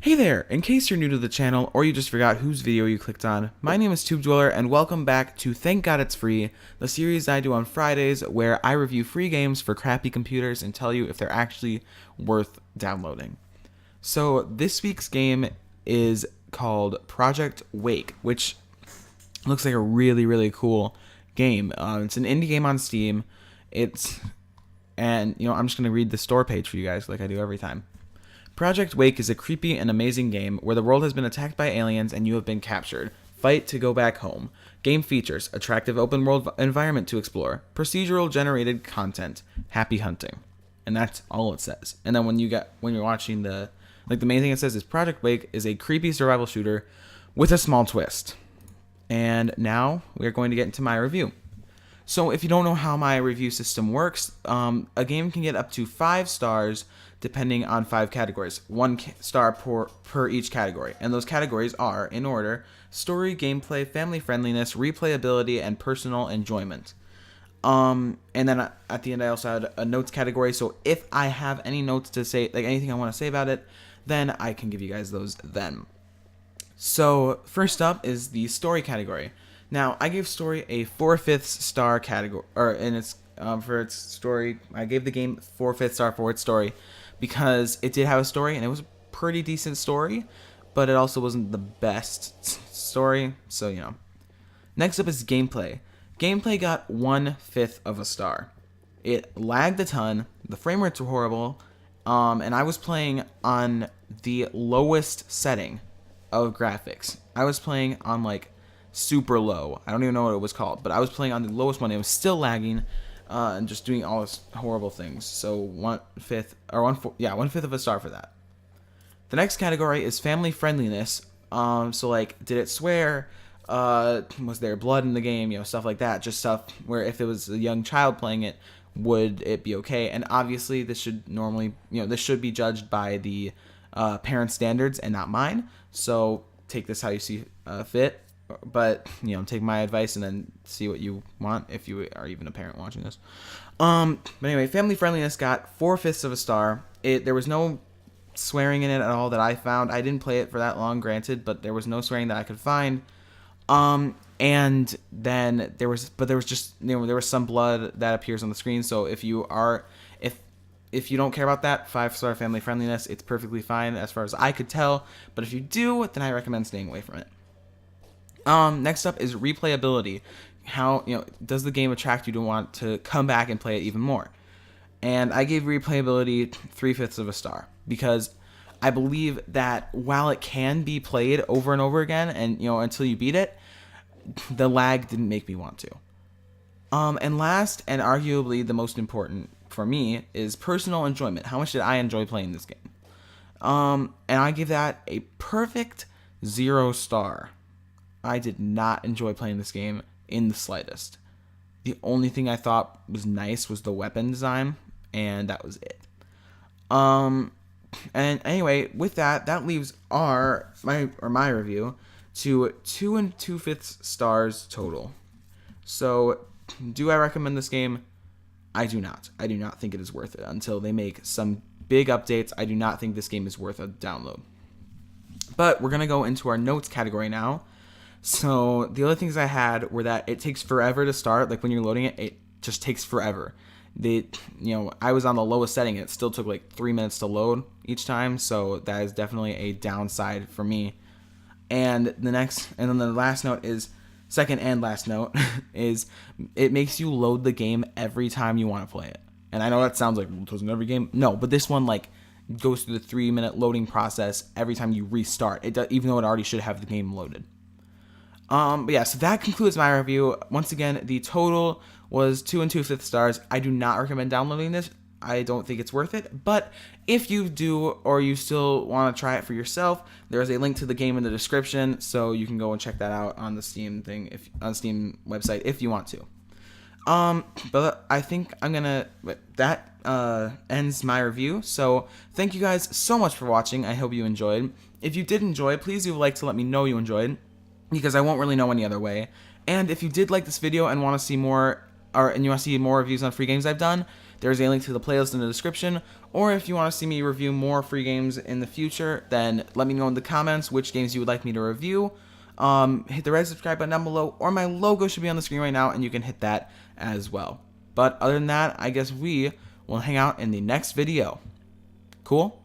Hey there! In case you're new to the channel or you just forgot whose video you clicked on, my name is Tube Dweller and welcome back to Thank God It's Free, the series I do on Fridays where I review free games for crappy computers and tell you if they're actually worth downloading. So this week's game is called Project W.A.K.E, which looks like a really cool game. It's an indie game on Steam. I'm just going to read the store page for you guys like I do every time. Project W.A.K.E is a creepy and amazing game where the world has been attacked by aliens and you have been captured. Fight to go back home. Game features: attractive open world environment to explore, procedural generated content, happy hunting. And that's all it says. And then when you're watching the main thing it says is Project W.A.K.E is a creepy survival shooter with a small twist. And now we're going to get into my review. So if you don't know how my review system works, a game can get up to 5 stars depending on 5 categories. 1 star per each category. And those categories are, in order, story, gameplay, family friendliness, replayability, and personal enjoyment. And then at the end I also had a notes category, so if I have any notes to say, like anything I want to say about it, then I can give you guys those then. So first up is the story category. Now, I gave story a 4/5 star category, for its story. I gave the game 4/5 star for its story because it did have a story and it was a pretty decent story, but it also wasn't the best story. So Next up is gameplay. Gameplay got 1/5 of a star. It lagged a ton. The frame rates were horrible, and I was playing on the lowest setting of graphics. I was playing on super low. I don't even know what it was called, but I was playing on the lowest one. It was still lagging and just doing all this horrible things. So 1/5 of a star for that. The next category is family friendliness. Did it swear? Was there blood in the game? Stuff like that. Just stuff where if it was a young child playing it, would it be okay? And obviously this should be judged by the parent standards and not mine. So take this how you see fit. But take my advice and then see what you want if you are even a parent watching this. But anyway, family friendliness got 4/5 of a star. There was no swearing in it at all that I found. I didn't play it for that long, granted, but there was no swearing that I could find. And then there was some blood that appears on the screen. So if you don't care about that, 5-star family friendliness, it's perfectly fine as far as I could tell. But if you do, then I recommend staying away from it. Next up is replayability. How, does the game attract you to want to come back and play it even more? And I gave replayability 3/5 of a star because I believe that while it can be played over and over again and, until you beat it, the lag didn't make me want to. And last, and arguably the most important for me, is personal enjoyment. How much did I enjoy playing this game? And I give that a perfect 0 star. I did not enjoy playing this game in the slightest. The only thing I thought was nice was the weapon design, and that was it. And anyway, with that leaves my review to 2 2/5 stars total. So, do I recommend this game? I do not. I do not think it is worth it until they make some big updates. I do not think this game is worth a download. But we're gonna go into our notes category now. So the other things I had were that it takes forever to start. Like when you're loading it, it just takes forever. I was on the lowest setting and it still took 3 minutes to load each time. So that is definitely a downside for me. And then the last note is, second and last note, is it makes you load the game every time you want to play it. And I know that sounds like, well, doesn't every game? No, but this one goes through the 3-minute loading process every time you restart. It does, even though it already should have the game loaded. But yeah, so that concludes my review. Once again, the total was 2 2/5 stars. I do not recommend downloading this. I don't think it's worth it. But if you do, or you still want to try it for yourself, there is a link to the game in the description, so you can go and check that out on the Steam Steam website if you want to. But I think that ends my review. So thank you guys so much for watching. I hope you enjoyed. If you did enjoy, please do like to let me know you enjoyed, because I won't really know any other way. And if you did like this video and want to see more, and you want to see more reviews on free games I've done, there's a link to the playlist in the description, Or if you want to see me review more free games in the future, then let me know in the comments which games you would like me to review. Hit the red subscribe button down below, or my logo should be on the screen right now, and you can hit that as well. But other than that, I guess we will hang out in the next video. Cool?